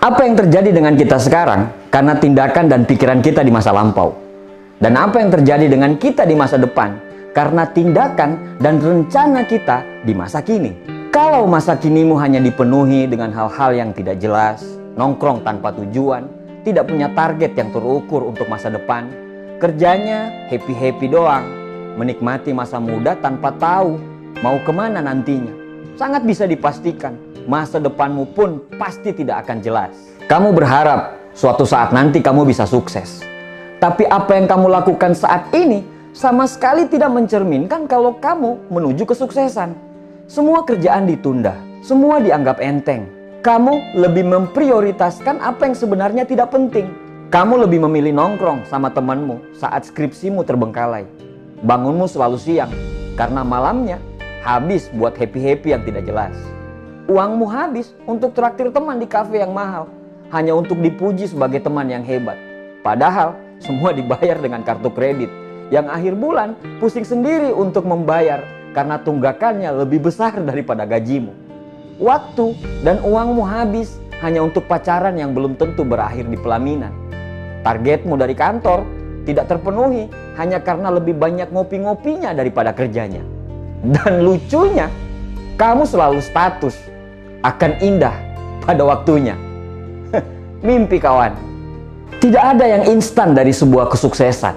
Apa yang terjadi dengan kita sekarang karena tindakan dan pikiran kita di masa lampau. Dan apa yang terjadi dengan kita di masa depan karena tindakan dan rencana kita di masa kini. Kalau masa kinimu hanya dipenuhi dengan hal-hal yang tidak jelas, nongkrong tanpa tujuan, tidak punya target yang terukur untuk masa depan, kerjanya happy-happy doang, menikmati masa muda tanpa tahu mau kemana nantinya, sangat bisa dipastikan masa depanmu pun pasti tidak akan jelas. Kamu berharap suatu saat nanti kamu bisa sukses. Tapi apa yang kamu lakukan saat ini sama sekali tidak mencerminkan kalau kamu menuju kesuksesan. Semua kerjaan ditunda, semua dianggap enteng. Kamu lebih memprioritaskan apa yang sebenarnya tidak penting. Kamu lebih memilih nongkrong sama temanmu saat skripsimu terbengkalai. Bangunmu selalu siang karena malamnya habis buat happy-happy yang tidak jelas. Uangmu habis untuk traktir teman di kafe yang mahal, hanya untuk dipuji sebagai teman yang hebat. Padahal semua dibayar dengan kartu kredit, yang akhir bulan pusing sendiri untuk membayar karena tunggakannya lebih besar daripada gajimu. Waktu dan uangmu habis hanya untuk pacaran yang belum tentu berakhir di pelaminan. Targetmu dari kantor tidak terpenuhi hanya karena lebih banyak ngopi-ngopinya daripada kerjanya. Dan lucunya, kamu selalu status akan indah pada waktunya. Mimpi kawan. Tidak ada yang instan dari sebuah kesuksesan.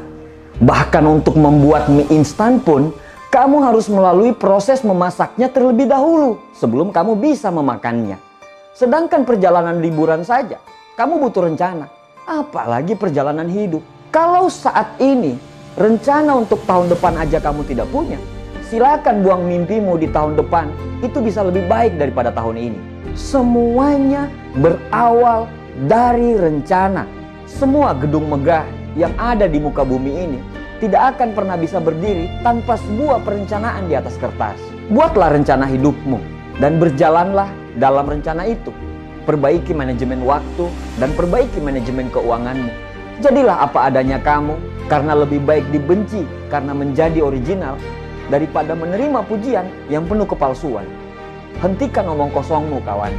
Bahkan untuk membuat mie instan pun, kamu harus melalui proses memasaknya terlebih dahulu sebelum kamu bisa memakannya. Sedangkan perjalanan liburan saja, kamu butuh rencana. Apalagi perjalanan hidup. Kalau saat ini, rencana untuk tahun depan aja kamu tidak punya, silakan buang mimpimu di tahun depan. Itu bisa lebih baik daripada tahun ini. Semuanya berawal dari rencana. Semua gedung megah yang ada di muka bumi ini tidak akan pernah bisa berdiri tanpa sebuah perencanaan di atas kertas. Buatlah rencana hidupmu dan berjalanlah dalam rencana itu. Perbaiki manajemen waktu dan perbaiki manajemen keuanganmu. Jadilah apa adanya kamu, karena lebih baik dibenci karena menjadi original daripada menerima pujian yang penuh kepalsuan. Hentikan omong kosongmu kawan.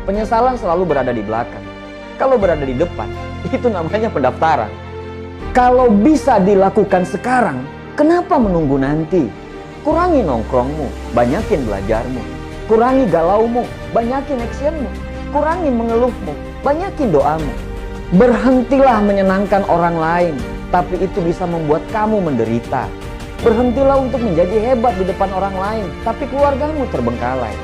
Penyesalan selalu berada di belakang. Kalau berada di depan, itu namanya pendaftaran. Kalau bisa dilakukan sekarang, kenapa menunggu nanti? Kurangi nongkrongmu, banyakin belajarmu. Kurangi galaumu, banyakin actionmu. Kurangi mengeluhmu, banyakin doamu. Berhentilah menyenangkan orang lain, tapi itu bisa membuat kamu menderita. Berhentilah untuk menjadi hebat di depan orang lain, tapi keluargamu terbengkalai.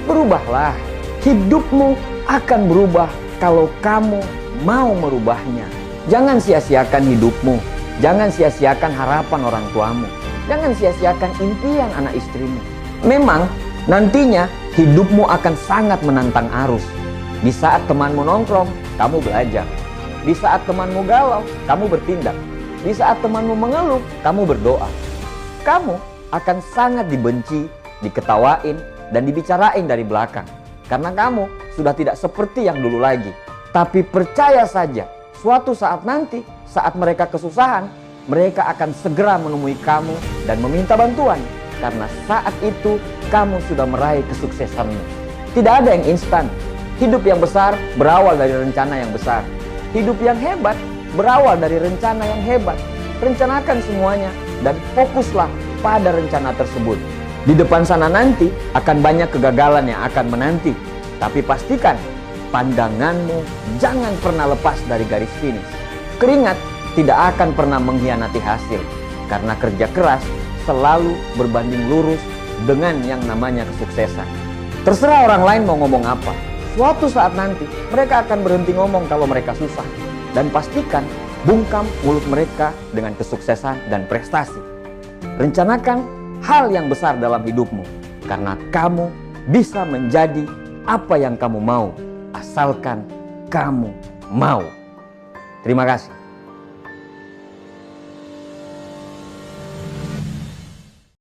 Berubahlah, hidupmu akan berubah kalau kamu mau merubahnya. Jangan sia-siakan hidupmu, jangan sia-siakan harapan orang tuamu, jangan sia-siakan impian anak istrimu. Memang nantinya hidupmu akan sangat menantang arus. Di saat temanmu nongkrong, kamu belajar. Di saat temanmu galau, kamu bertindak. Di saat temanmu mengeluh, kamu berdoa. Kamu akan sangat dibenci, diketawain, dan dibicarain dari belakang. Karena kamu sudah tidak seperti yang dulu lagi. Tapi percaya saja, suatu saat nanti, saat mereka kesusahan, mereka akan segera menemui kamu dan meminta bantuan. Karena saat itu, kamu sudah meraih kesuksesanmu. Tidak ada yang instan. Hidup yang besar berawal dari rencana yang besar. Hidup yang hebat berawal dari rencana yang hebat. Rencanakan semuanya dan fokuslah pada rencana tersebut. Di depan sana nanti akan banyak kegagalan yang akan menanti. Tapi pastikan pandanganmu jangan pernah lepas dari garis finish. Keringat tidak akan pernah mengkhianati hasil. Karena kerja keras selalu berbanding lurus dengan yang namanya kesuksesan. Terserah orang lain mau ngomong apa. Suatu saat nanti mereka akan berhenti ngomong kalau mereka susah. Dan pastikan bungkam mulut mereka dengan kesuksesan dan prestasi. Rencanakan hal yang besar dalam hidupmu. Karena kamu bisa menjadi apa yang kamu mau. Asalkan kamu mau. Terima kasih.